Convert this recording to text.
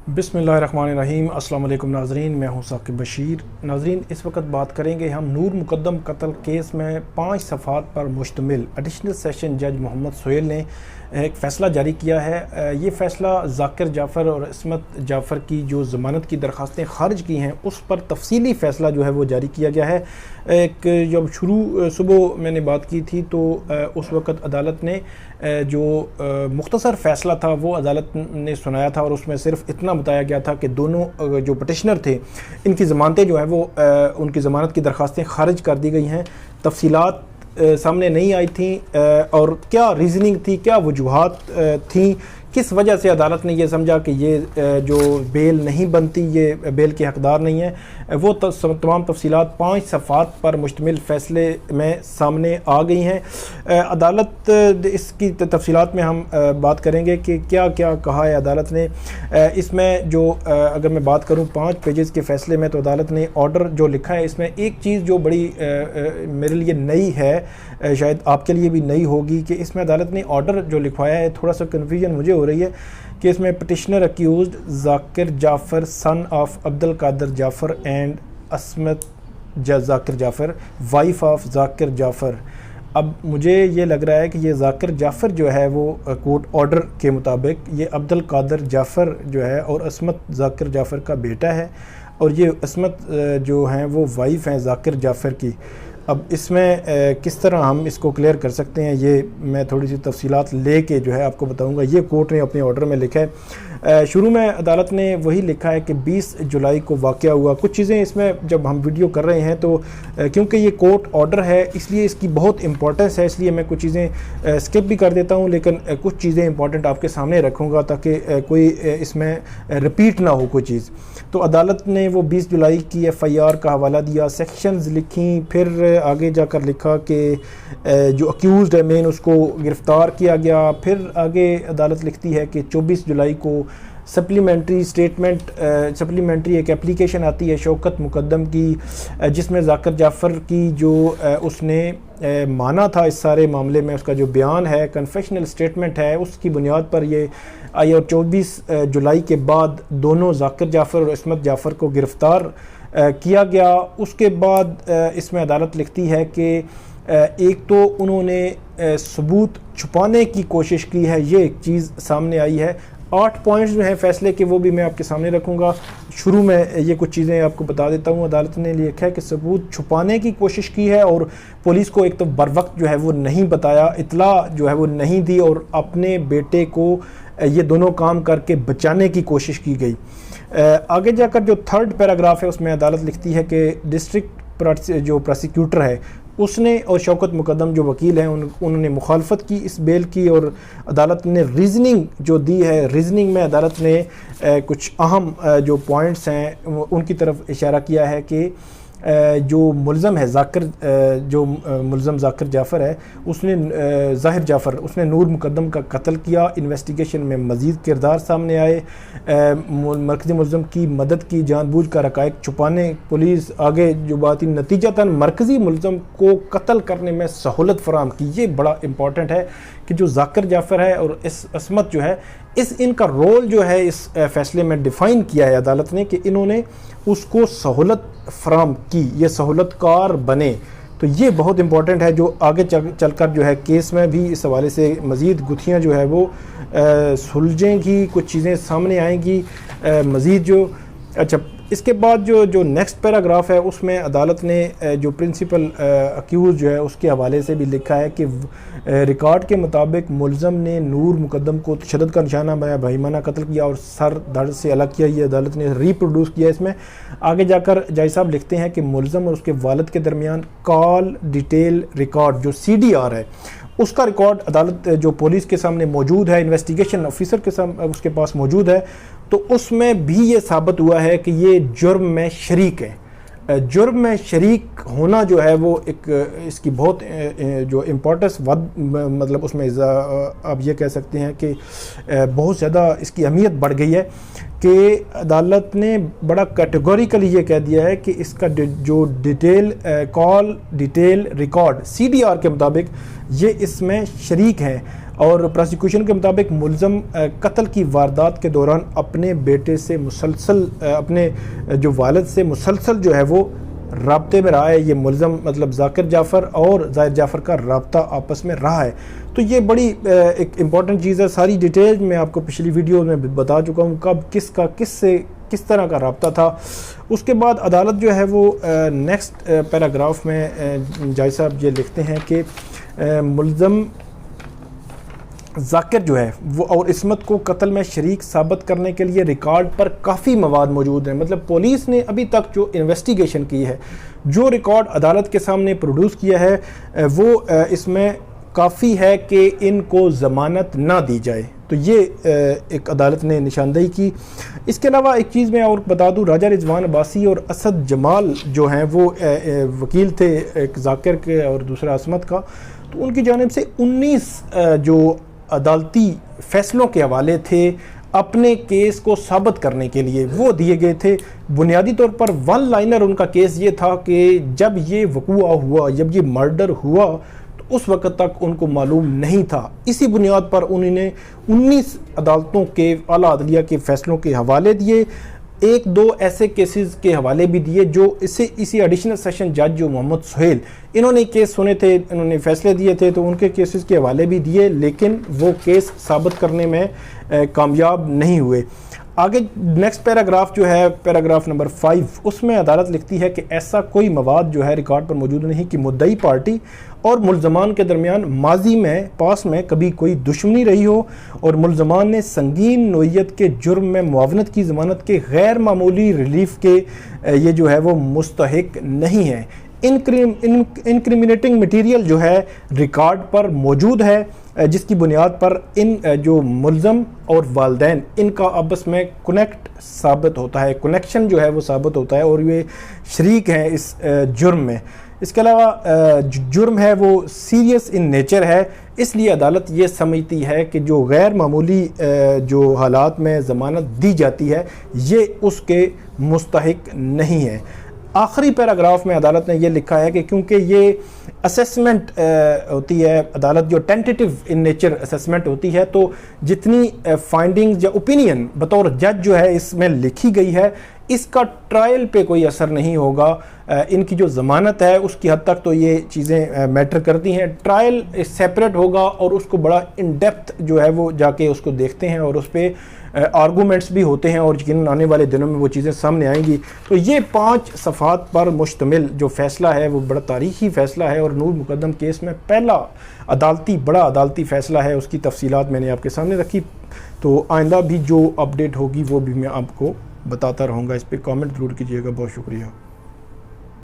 बिस्मिल्लाहिर्रहमानिर्रहीम। अस्सलाम वालेकुम नाज़रीन, मैं हूं साकिब बशीर। नाज़रीन, इस वक्त बात करेंगे हम नूर मुकद्दम कत्ल केस में 5 सफ़ात पर मुश्तमिल एडिशनल सेशन जज मोहम्मद सोहेल ने एक फ़ैसला जारी किया है। ये फ़ैसला ज़ाकिर जाफ़र और इस्मत जाफ़र की जो ज़मानत की दरख्वास्तें ख़ारिज की हैं उस पर तफसीली फ़ैसला जो है वो जारी किया गया है। एक जब सुबह मैंने बात की थी तो उस वक़्त अदालत ने जो मुख्तसर फ़ैसला था वो अदालत ने सुनाया था और उसमें सिर्फ इतना बताया गया था कि दोनों जो पटिशनर थे इनकी ज़मानतें जो है वो उनकी ज़मानत की दरख्वास्तें ख़ारिज कर दी गई हैं। तफसीलात सामने नहीं आई थी और क्या रीज़निंग थी, क्या वजूहात थी, किस वजह से अदालत ने यह समझा कि ये जो बेल नहीं बनती, ये बेल के हकदार नहीं है, वो तमाम तफसीलात 5 सफ़ात पर मुश्तमिल फ़ैसले में सामने आ गई हैं। अदालत इसकी तफसीलात में हम बात करेंगे कि क्या क्या कहा है अदालत ने। इसमें जो अगर मैं बात करूं 5 पेजेस के फ़ैसले में, तो अदालत ने ऑर्डर जो लिखा है इसमें एक चीज़ जो बड़ी मेरे लिए नई है, शायद आपके लिए भी नई होगी, कि इसमें अदालत ने ऑर्डर जो लिखवाया है, थोड़ा सा कन्फ्यूजन मुझे हो रही है कि इसमें petitioner accused Zakir Jafar son of Abdul Qadir Jafar and Asmat Zakir Jafar wife of Zakir Jafar. अब मुझे ये लग रहा है कि ये ज़ाकिर जाफ़र जो है वो कोर्ट ऑर्डर के मुताबिक ये अब्दुल कादिर जाफ़र जो है और अस्मत ज़ाकिर जाफ़र का बेटा है और ये अस्मत जो हैं वो वाइफ हैं ज़ाकिर जाफ़र की। अब इसमें किस तरह हम इसको क्लियर कर सकते हैं, ये मैं थोड़ी सी तफसीलात लेके जो है आपको बताऊंगा। ये कोर्ट ने अपने ऑर्डर में लिखा है। शुरू में अदालत ने वही लिखा है कि 20 जुलाई को वाक़या हुआ। कुछ चीज़ें इसमें जब हम वीडियो कर रहे हैं तो क्योंकि ये कोर्ट ऑर्डर है इसलिए इसकी बहुत इंपॉर्टेंस है, इसलिए मैं कुछ चीज़ें स्किप भी कर देता हूँ, लेकिन कुछ चीज़ें इंपॉर्टेंट आपके सामने रखूँगा ताकि कोई इसमें रिपीट ना हो कोई चीज़। तो अदालत ने वो 20 जुलाई की FIR का हवाला दिया, सेक्शंस लिखी, फिर आगे जाकर लिखा कि जो अक्यूज़्ड है मेन उसको गिरफ़्तार किया गया। फिर आगे अदालत लिखती है कि 24 जुलाई को सप्लीमेंट्री स्टेटमेंट सप्लीमेंट्री एक एप्लीकेशन आती है शौकत मुकद्दम की, जिसमें ज़ाकिर जाफ़र की जो उसने माना था इस सारे मामले में, उसका जो बयान है, कन्फेशनल स्टेटमेंट है, उसकी बुनियाद पर ये आई। और 24 जुलाई के बाद दोनों ज़ाकिर जाफ़र और इस्मत जाफ़र को गिरफ़्तार किया गया। उसके बाद इसमें अदालत लिखती है कि एक तो उन्होंने सबूत छुपाने की कोशिश की है, ये एक चीज़ सामने आई है। 8 पॉइंट्स जो हैं फ़ैसले के वो भी मैं आपके सामने रखूँगा। शुरू में ये कुछ चीज़ें आपको बता देता हूँ। अदालत ने लिखा है कि सबूत छुपाने की कोशिश की है और पुलिस को एक तो बर वक्त जो है वो नहीं बताया, इतला जो है वो नहीं दी और अपने बेटे को ये दोनों काम करके बचाने की कोशिश की गई। आगे जाकर जो 3rd पैराग्राफ है उसमें अदालत लिखती है कि डिस्ट्रिक्ट जो प्रोसिक्यूटर है उसने और शौकत मुकद्दम जो वकील हैं उन्होंने मुखालफत की इस बेल की, और अदालत ने रीज़निंग जो दी है, रीज़निंग में अदालत ने कुछ अहम जो पॉइंट्स हैं उनकी तरफ इशारा किया है कि जो मुल्ज़म है जो मुल्ज़म ज़ाकिर जाफ़र है उसने ज़ाहिर जाफ़र उसने नूर मुकद्दम का कत्ल किया। इन्वेस्टिगेशन में मज़ीद किरदार सामने आए, मरकज़ी मुल्ज़म की मदद की, जानबूझ कर हक़ाइक़ छुपाने पुलिस आगे जो बात ही, नतीजतन मरकज़ी मुल्ज़म को कत्ल करने में सहूलत फ़राहम की। ये बड़ा इंपॉर्टेंट है कि जो ज़ाकिर जाफ़र है और इस अस्मत जो है इनका रोल जो है इस फ़ैसले में डिफ़ाइन किया है अदालत ने कि इन्होंने उसको सहूलत फ़राहम की, ये सहूलतकार बने। तो ये बहुत इंपॉर्टेंट है जो आगे चलकर जो है केस में भी इस हवाले से मज़ीद गुत्थियाँ जो है वो सुलझेंगी, कुछ चीज़ें सामने आएंगी मज़ीद जो। अच्छा, इसके बाद जो नेक्स्ट पैराग्राफ है उसमें अदालत ने जो प्रिंसिपल अक्यूज़ जो है उसके हवाले से भी लिखा है कि रिकॉर्ड के मुताबिक मुल्ज़म ने नूर मुकद्दम को तशद्दुद का निशाना बनाया, भाईमाना कत्ल किया और सर धड़ से अलग किया। ये अदालत ने रिप्रोड्यूस किया। इसमें आगे जाकर जज साहब लिखते हैं कि मुल्ज़म और उसके वालिद के दरमियान कॉल डिटेल रिकॉर्ड जो CDR है उसका रिकॉर्ड अदालत जो पुलिस के सामने मौजूद है, इन्वेस्टिगेशन ऑफिसर के सामने उसके पास मौजूद है, तो उसमें भी ये साबित हुआ है कि ये जुर्म में शरीक है। जुर्म में शरीक होना जो है वो एक इसकी बहुत जो इम्पोर्टेंस मतलब उसमें आप ये कह सकते हैं कि बहुत ज़्यादा इसकी अहमियत बढ़ गई है कि अदालत ने बड़ा कैटेगोरिकली ये कह दिया है कि इसका जो detail call detail record CDR के मुताबिक ये इसमें शरीक हैं और प्रोसिक्यूशन के मुताबिक मुलज़म कत्ल की वारदात के दौरान अपने बेटे से मुसलसल अपने जो वालिद से मुसलसल जो है वो राब्ते में रहा है। ये मुलज़म मतलब जाकिर जाफ़र और ज़ाहिर जाफ़र का राब्ता आपस में रहा है। तो ये बड़ी एक इम्पॉर्टेंट चीज़ है। सारी डिटेल मैं आपको पिछली वीडियो में बता चुका हूँ कब किसका किससे किस तरह का राब्ता था। उसके बाद अदालत जो है वो नेक्स्ट पैराग्राफ में जज साहब ये लिखते हैं कि मुलज़म जाकिर जो है वो और इस्मत को कत्ल में शरीक साबित करने के लिए रिकॉर्ड पर काफ़ी मवाद मौजूद हैं। मतलब पुलिस ने अभी तक जो इन्वेस्टिगेशन की है, जो रिकॉर्ड अदालत के सामने प्रोड्यूस किया है वो इसमें काफ़ी है कि इनको ज़मानत ना दी जाए। तो ये एक अदालत ने निशानदेही की। इसके अलावा एक चीज़ मैं और बता दूं, राजा रिजवान अब्बासी और असद जमाल जो हैं वो वकील थे, एक जाकिर के और दूसरा असमत का। तो उनकी जानिब से 19 जो अदालती फ़ैसलों के हवाले थे अपने केस को साबित करने के लिए वो दिए गए थे। बुनियादी तौर पर वन लाइनर उनका केस ये था कि जब ये वक़ूआ हुआ, जब ये मर्डर हुआ तो उस वक़्त तक उनको मालूम नहीं था। इसी बुनियाद पर उन्होंने 19 अदालतों के आला अदलिया के फ़ैसलों के हवाले दिए। एक दो ऐसे केसेस के हवाले भी दिए जो इसी एडिशनल सेशन जज जो मोहम्मद सुहेल, इन्होंने केस सुने थे, इन्होंने फैसले दिए थे, तो उनके केसेस के हवाले भी दिए, लेकिन वो केस साबित करने में कामयाब नहीं हुए। आगे नेक्स्ट पैराग्राफ जो है पैराग्राफ नंबर 5, उसमें अदालत लिखती है कि ऐसा कोई मवाद जो है रिकॉर्ड पर मौजूद नहीं कि मुद्दई पार्टी और मुलजमान के दरमियान माजी में पास में कभी कोई दुश्मनी रही हो और मुलजमान ने संगीन नोयत के जुर्म में मुआवनत की ज़मानत के गैर मामूली रिलीफ के ये जो है वो मुस्तहिक नहीं है। इनक्रिमिनेटिंग मटीरियल जो है रिकॉर्ड पर मौजूद है, जिसकी बुनियाद पर इन जो मुलज़म और वालदैन इनका आपस में साबित होता है, कनेक्शन जो है वो साबित होता है और ये शरीक हैं इस जुर्म में। इसके अलावा जुर्म है वो सीरियस इन नेचर है, इसलिए अदालत ये समझती है कि जो गैर मामूली जो हालात में ज़मानत दी जाती है ये उसके मुस्तहिक नहीं है। आखिरी पैराग्राफ में अदालत ने यह लिखा है कि क्योंकि ये असेसमेंट होती है, अदालत जो टेंटेटिव इन नेचर असेसमेंट होती है, तो जितनी फाइंडिंग्स या ओपिनियन बतौर जज जो है इसमें लिखी गई है इसका ट्रायल पे कोई असर नहीं होगा। इनकी जो ज़मानत है उसकी हद तक तो ये चीज़ें मैटर करती हैं। ट्रायल सेपरेट होगा और उसको बड़ा इन डेप्थ जो है वो जाके उसको देखते हैं और उस पर आर्गूमेंट्स भी होते हैं और यकीनन आने वाले दिनों में वो चीज़ें सामने आएंगी। तो ये 5 सफ़ात पर मुश्तमिल जो फ़ैसला है वो बड़ा तारीख़ी फ़ैसला है और नूर मुकद्दम केस में पहला बड़ा अदालती फ़ैसला है। उसकी तफसीलात मैंने आपके सामने रखी। तो आइंदा भी जो अपडेट होगी वो भी मैं आपको बताता रहूँगा। इस पर कमेंट ज़रूर कीजिएगा। बहुत शुक्रिया।